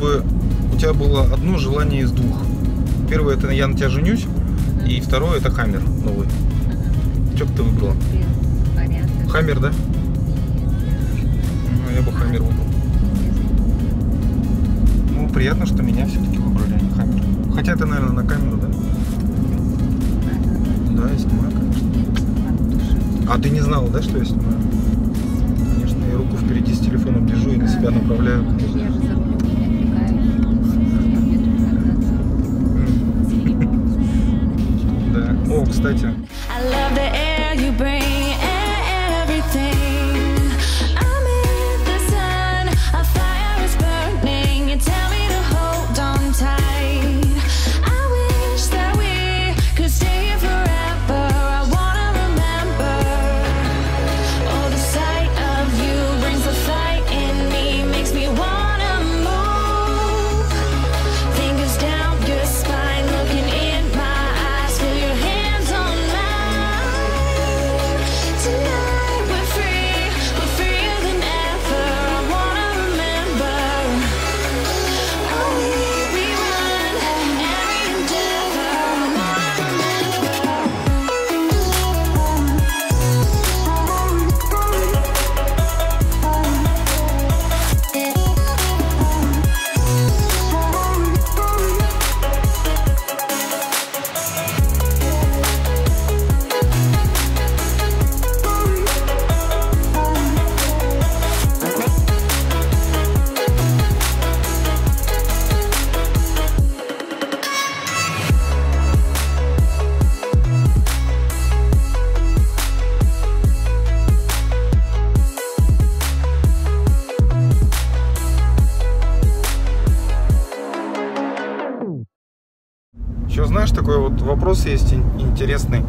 чтобы у тебя было одно желание из двух. Первое, это я на тебя женюсь, и второе, это Хаммер новый. Что бы ты выбрала? Хаммер, да? Я бы Хаммер выбрал. Ну, приятно, что меня все-таки выбрали, а не Хаммер. Хотя ты, наверное, на камеру, да? Да, я снимаю, конечно. А ты не знала, да, что я снимаю? Конечно, я руку впереди с телефоном держу и на себя направляю. Да. О, кстати. Еще знаешь, такой вот вопрос есть интересный.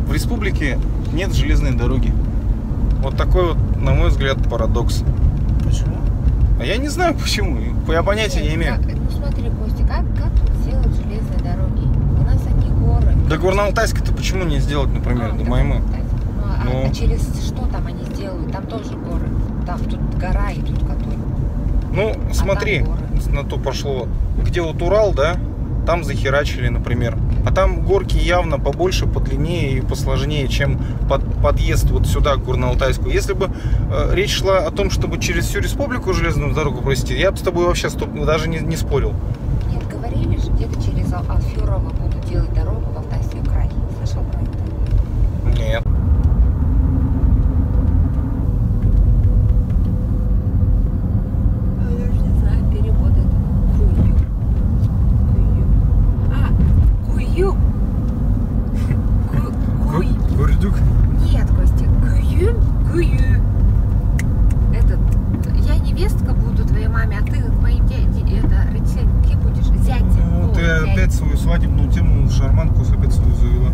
В республике нет железной дороги. Вот такой вот, на мой взгляд, парадокс. Почему? А я не знаю почему. Я понятия не имею. Ну смотри, Костя, как сделать железные дороги? У нас одни горы. Да Горно-Алтайск-то почему не сделать, например, до Маймы? А через что там они сделают? Там тоже горы. Там тут гора и тут который. Ну, смотри, на то пошло. Где вот Урал, да, там захерачили, например. А там горки явно побольше, подлиннее и посложнее, чем подъезд вот сюда, к Горно-Алтайску. Если бы речь шла о том, чтобы через всю республику железную дорогу провести, я бы с тобой вообще даже не спорил. Нет, говорили же, где-то через Алферово будут делать дорогу в Алтайский край. Слышал про это? Нет. Гурдюк? Нет, Костя, кую. Этот, я невестка буду твоей маме, а ты моим родителям кем будешь? Зятем. Ну, ты опять свою свадебную тему, шарманку опять свою завела.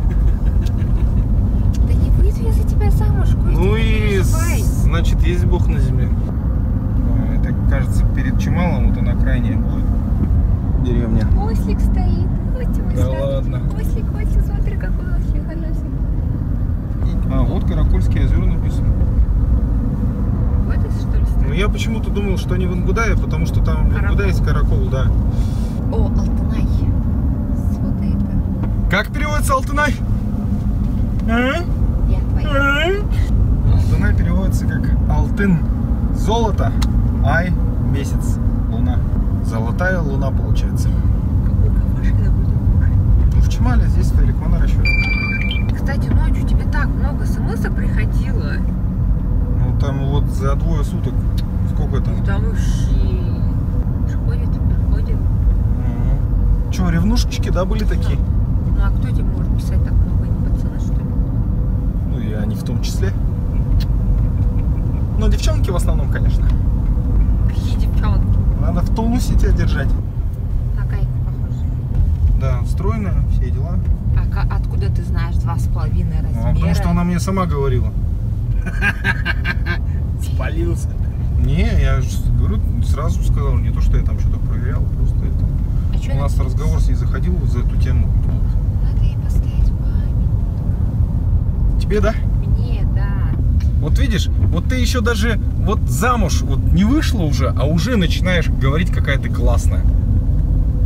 Да не выйду я за тебя замуж, Костя. Ну и, значит, есть Бог на земле. Это, кажется, перед Чемалом, вот она крайняя будет деревня. Ослик стоит. Костя, да ладно. Ослик, смотри, какой ослик. А, вот Каракульские озера написано. Вот это что ли стоит? Ну я почему-то думал, что они в Ингудае, потому что там в Ингудае есть Каракул, да. О, Алтынай. Вот это. Как переводится Алтынай? Я твоя. Алтынай переводится как Алтын. Золото, ай, месяц, луна. Золотая луна получается. Какой машина будет? Ну в Чемале здесь Таликмана расчет. Кстати, ночью тебе так много смс-ок приходило. Ну там вот за двое суток. Сколько там? Там вообще приходит. Че, ревнушечки, да, были такие? Ну а кто тебе может писать так много? Не пацаны, что ли? Ну и они в том числе. Но девчонки в основном, конечно. Какие девчонки? Надо в тонусе тебя держать. На Кайку похоже. Да, стройная, все дела. А откуда ты знаешь 2,5 размера? Потому что она мне сама говорила. Спалился. Не, я же говорю, сразу сказал, не то, что я там что-то проверял, просто это. У нас разговор с ней заходил за эту тему. Надо ей поставить память. Тебе, да? Мне, да. Вот видишь, вот ты еще даже вот замуж вот не вышла уже, а уже начинаешь говорить, какая ты классная.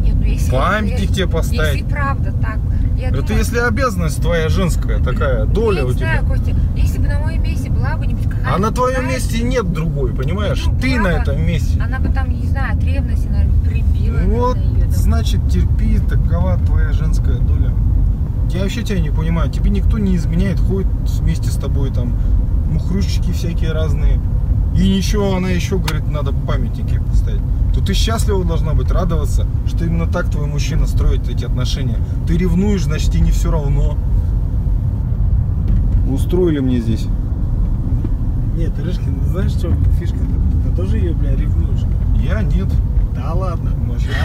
Нет, ну если Памятник тебе поставить. Если правда так. Я Это думаю, если обязанность твоя женская такая, доля я у не тебя. знаю, Костя, если бы на моем месте была бы нибудь какая-то... А на твоем знаешь, месте нет другой, понимаешь? ну, Ты на была бы, этом месте. Она бы там, не знаю, от ревности, наверное, прибила. Вот, наверное, её, да. значит, терпи, такова твоя женская доля. Я вообще тебя не понимаю. Тебе никто не изменяет, ходит вместе с тобой там мухрющики всякие разные. И ничего, она еще говорит, надо памятники поставить. То ты счастлива должна быть, радоваться, что именно так твой мужчина строит эти отношения. Ты ревнуешь, значит, тебе не все равно. Устроили мне здесь. Нет, Рыжкин, знаешь, в чем фишка-то? Ты тоже ее, бля, ревнуешь? Я нет. Да ладно.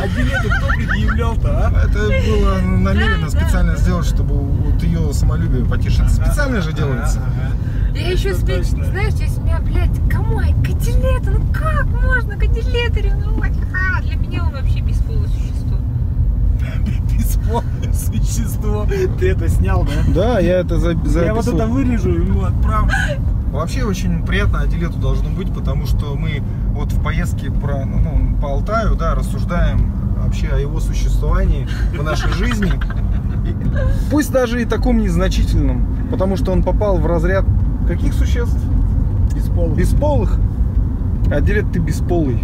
А билеты кто предъявлял-то, а? Это было намеренно специально сделать, чтобы вот ее самолюбие потешить. Специально же делается. Я еще Это спеть, точно. знаешь, я себя, блядь, кому? Кадиллета, ну как можно Кадиллета ревновать? Для меня он вообще бесполое существо. Бесполое существо. Ты это снял, да? Да, я это записывал. Я вот это вырежу, ему отправлю. Вообще очень приятно Адилету должно быть, потому что мы вот в поездке по Алтаю, да, рассуждаем вообще о его существовании в нашей жизни. Пусть даже и таком незначительном, потому что он попал в разряд каких существ? Бесполое. Бесполых. Адилет, ты бесполый.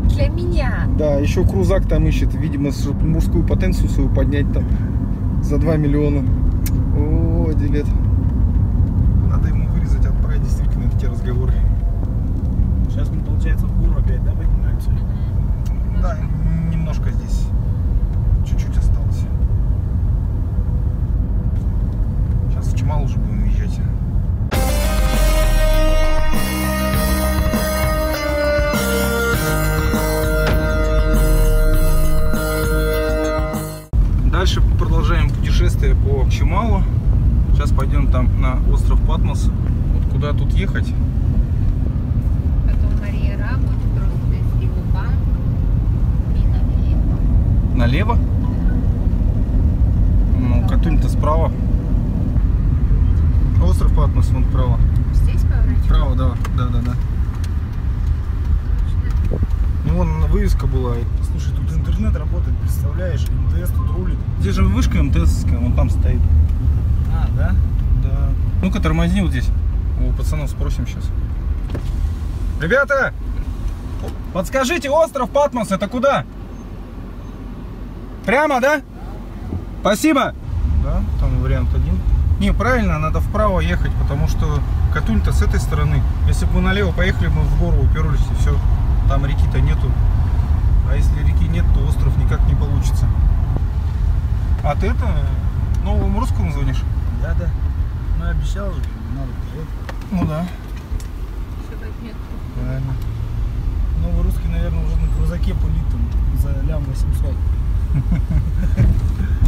Для меня. Да, еще крузак там ищет, видимо, чтобы мужскую потенцию свою поднять там за 2 миллиона. О, Адилет. Надо ему вырезать, отправить действительно такие разговоры. Сейчас мы, получается, в гору опять, да, поднимаемся? Да, немножко здесь. Чуть-чуть осталось. Сейчас в Чимал уже будем въезжать. Дальше продолжаем путешествие по Чималу. Сейчас пойдем там на остров Патмос. Вот куда тут ехать? Потом Мария Рама, Банк и налево. Налево? Ну, Катунь-то справа. Остров Патмос, вон вправо. Здесь поворачиваем? Вправо, да. Да. Ну, вон вывеска была. Слушай, тут интернет работает, представляешь? МТС тут рулит. Здесь же вышка МТС-ская, вон там стоит. А, да? Да. Ну-ка, тормозни вот здесь. У пацанов спросим сейчас. Ребята! Подскажите, остров Патмос это куда? Прямо, да? Спасибо! Да, там вариант один. Не, правильно, надо вправо ехать, потому что Катунь-то с этой стороны. Если бы мы налево поехали, мы в гору уперлись и все. Там реки-то нету. А если реки нет, то остров никак не получится. А ты это новому русскому звонишь? Да. Ну, обещал же, надо приехать. Ну да. Все возьмет. Правильно. Новый русский, наверное, уже на крузаке пулит там за лям 800.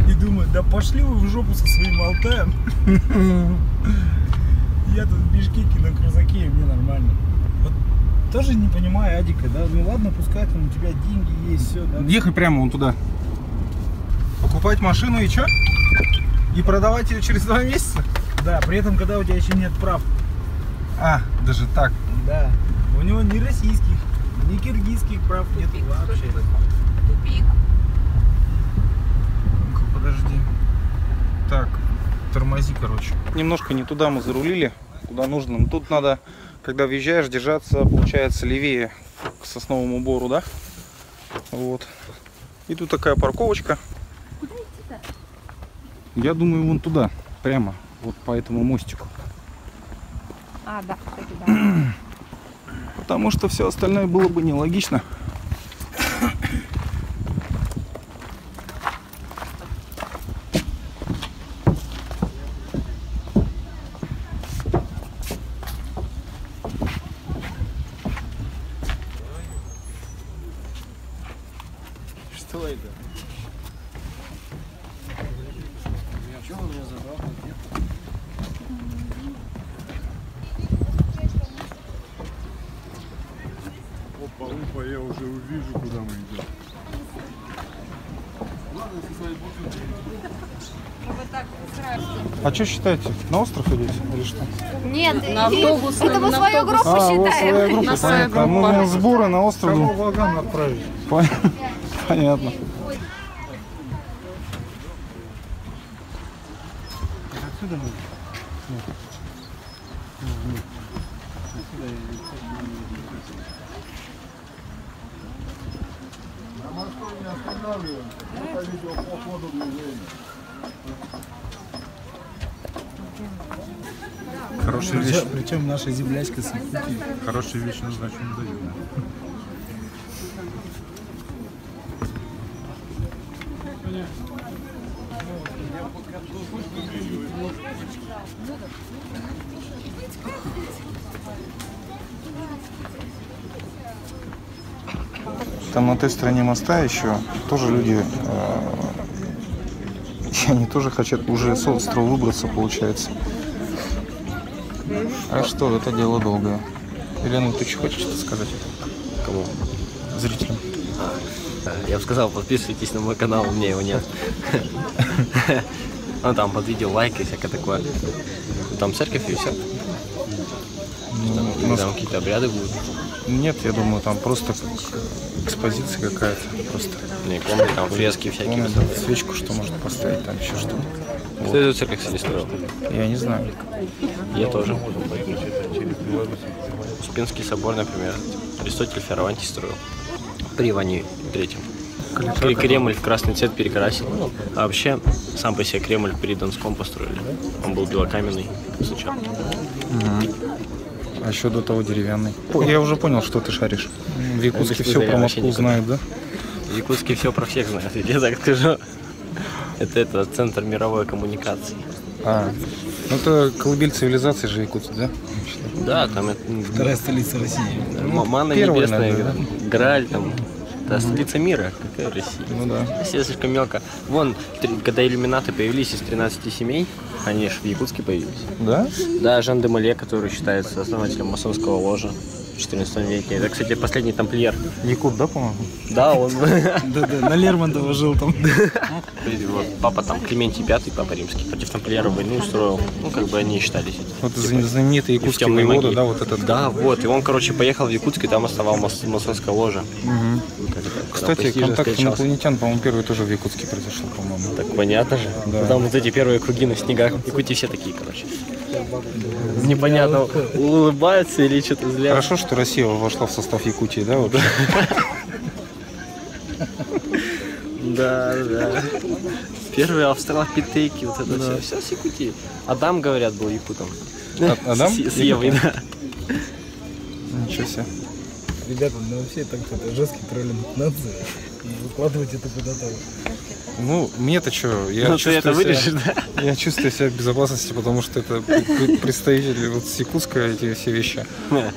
И думаю, да пошли вы в жопу со своим Алтаем. Я тут в Бишкеке на крузаке, и мне нормально. Вот тоже не понимаю Адика, да? Ну ладно, пускай там у тебя деньги есть, все, да? Ехай прямо вон туда. Покупать машину и что? И продавать ее через 2 месяца? Да, при этом, когда у тебя еще нет прав. А, даже так. Да. У него ни российских, ни киргизских прав нет Тупик, вообще. Тупик. Ну-ка, подожди. Так, тормози, короче. Немножко не туда мы зарулили, куда нужно. Но тут надо, когда въезжаешь, держаться, получается, левее к Сосновому Бору, да? Вот. И тут такая парковочка. Куда идти-то? Я думаю, вон туда, прямо, вот по этому мостику. А, да, кстати, да. Потому что все остальное было бы нелогично. Что это? Чего он меня забрал? Опа, я уже увижу, куда мы идем. Вот так сразу. А что считаете? На остров идете или что? Нет, На автобус. это мы свою группу У вас своя считаем. группа, На свою понятно. группу. Мы сборы на остров. Кого вагон отправить? Понятно. Отсюда можно? Хорошая вещь. Причем наша землячка с Якутии. Хорошая вещь нужна, что не дают. Там на той стороне моста еще тоже люди, они тоже хотят уже с острова выбраться, получается. А что, это дело долгое. Елена, ты что хочешь что-то сказать? Кому? Зрителям. Я бы сказал, подписывайтесь на мой канал, у меня его нет. Ну там под видео лайк и всякое такое. Там церковь и все. Там какие-то обряды будут. Нет, я думаю, там просто экспозиция какая-то. Просто Не, помню, там фрески всякие. помню, свечку, что можно поставить, там еще что. Кто эту церковь, кстати, строил? Я не знаю. Я тоже. Успенский собор, например, Аристотель Фиараванти строил. При Иване Третьем. Кремль в красный цвет перекрасил. А вообще, сам по себе Кремль при Донском построили. Он был белокаменный сначала. А еще до того деревянный. Я уже понял, что ты шаришь. В Якутске Это все я про вообще Москву никогда. знают, да? В Якутске все про всех знают, я так скажу. Это центр мировой коммуникации. А, ну это колыбель цивилизации же Якутск, да? Да, там это Вторая столица России. манна первая, небесная, наверное, Грааль там. Это столица мира, какая Россия. Ну да. Россия слишком мелко. Вон, когда иллюминаты появились из 13 семей, они же в Якутске появились. Да? Да, Жан де Моле, который считается основателем масонского ложа в 14 веке. Это, кстати, последний тамплиер. Якут, да, по-моему? Да, он... Да-да, на Лермонтова жил там. Вот, папа там Климентий V, папа римский, против тамплиеров войну устроил. Ну, как бы они считались. Вот знаменитый И в якутский темной воевода, магии. да, вот этот. Да, вот. И он, короче, поехал в Якутск и там основал масонское ложе. Мгм. Когда Кстати, престижно контакт встречался. инопланетян, по-моему, первый тоже в Якутске произошел, по-моему. Так понятно же. Да. Там вот эти первые круги на снегах. В Якутии все такие, короче. Непонятно, улыбаются или что-то злят. Хорошо, что Россия вошла в состав Якутии, да, вообще? Да, да. Первые австралопитеки, вот это все с Якутии. Адам, говорят, был якутом. Адам? С Евой, да. Ничего себе. Ребята, ну вообще так это жесткий троллинг нации. Выкладывать это куда-то. Ну, мне-то что, я Ну, ты это вырежешь, себя, да? я чувствую себя в безопасности, потому что это представители вот с Якутска, эти все вещи.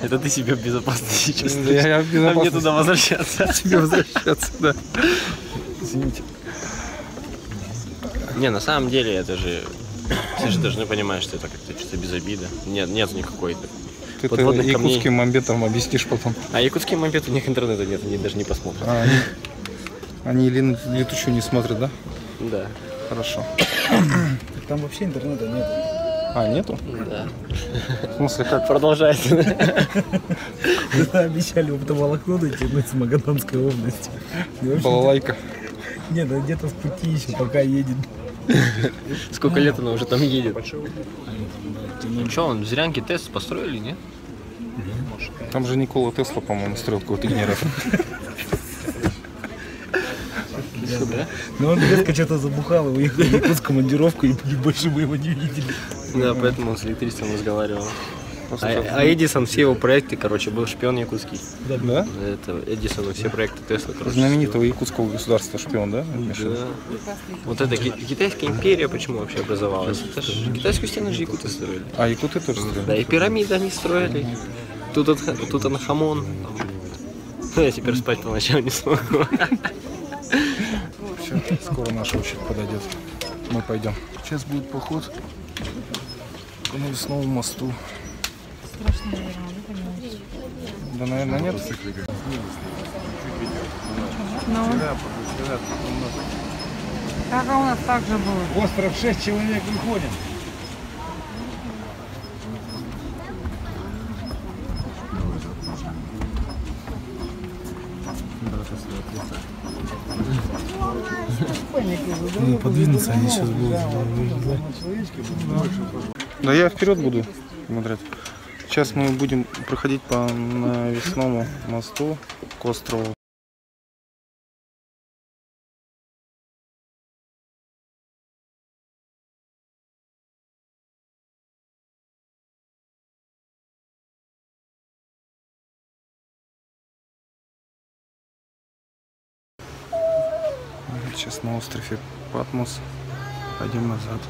Это ты себя в безопасности чувствуешь. Я в А мне безопасности. туда возвращаться. Тебе возвращаться, да. Извините. Не, на самом деле это же... Все же должны понимать, что это как-то что-то без обиды. Нет никакой. Ты это Подводных якутским камней. мамбетам объяснишь потом. А якутские мопеды, у них интернета нет, они даже не посмотрят. А, они летучую не смотрят, да? Да. Хорошо. Так там вообще интернета нет. А, нету? Да. В смысле, как? Продолжается. Когда обещали оптоволокно дотянуть с Магаданской области. И, в общем, Балалайка. нет, да где-то в пути еще пока едет. Сколько лет она уже там едет? Ну что, он в Зырянке тест построили, нет? Там же Никола Тесла, по-моему, строил какой-то генератор. Да? Но он резко что-то забухал и уехал в Якутск в командировку, и больше мы его не видели. Да, поэтому он с электричеством разговаривал. Просто А Эдисон, все его проекты, короче, был шпион якутский. да? Это Эдисона, все проекты Тесла, короче. Знаменитого якутского государства шпион, да? Да. Вот эта китайская империя почему вообще образовалась? Это же китайскую стену же якуты строили. А якуты тоже Да, строили? и пирамиды они строили. Тутанхамон. Ну, я теперь спать по ночам не смогу. Все, скоро наша очередь подойдет. Мы пойдем. Сейчас будет поход по навесному мосту. Страшно, наверное, вы понимаете. Да, наверное, нет. Ну, так у нас так же было. Остров 6 человек выходим. Ну, подвинутся, они сейчас будут. Да я вперед буду смотреть. Сейчас мы будем проходить по навесному мосту к острову. Сейчас на острове Патмос. Пойдем назад.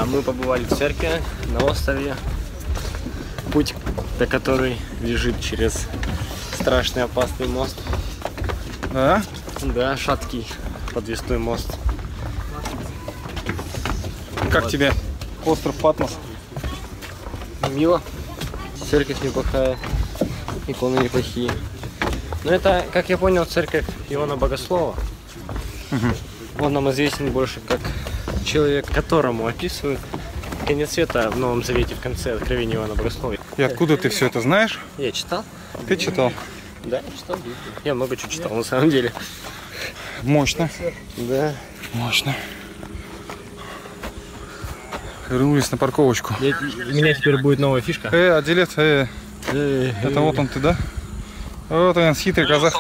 Мы побывали в церкви на острове, путь до которой лежит через страшный опасный мост. Да? Да, шаткий подвесной мост. Как тебе остров Патмос? Мило, церковь неплохая, иконы неплохие. Но это, как я понял, церковь Иоанна Богослова. Он нам известен больше как человек, которому описывают конец света в Новом Завете в конце Откровения Иоанна Богослова. И откуда ты все это знаешь? Я читал. Ты читал? Да, я читал. Я много чего читал на самом деле. Мощно. Да. Мощно. Вернулись на парковочку. У меня теперь будет новая фишка. Отделец, это вот он ты, да? Вот он, хитрый казах.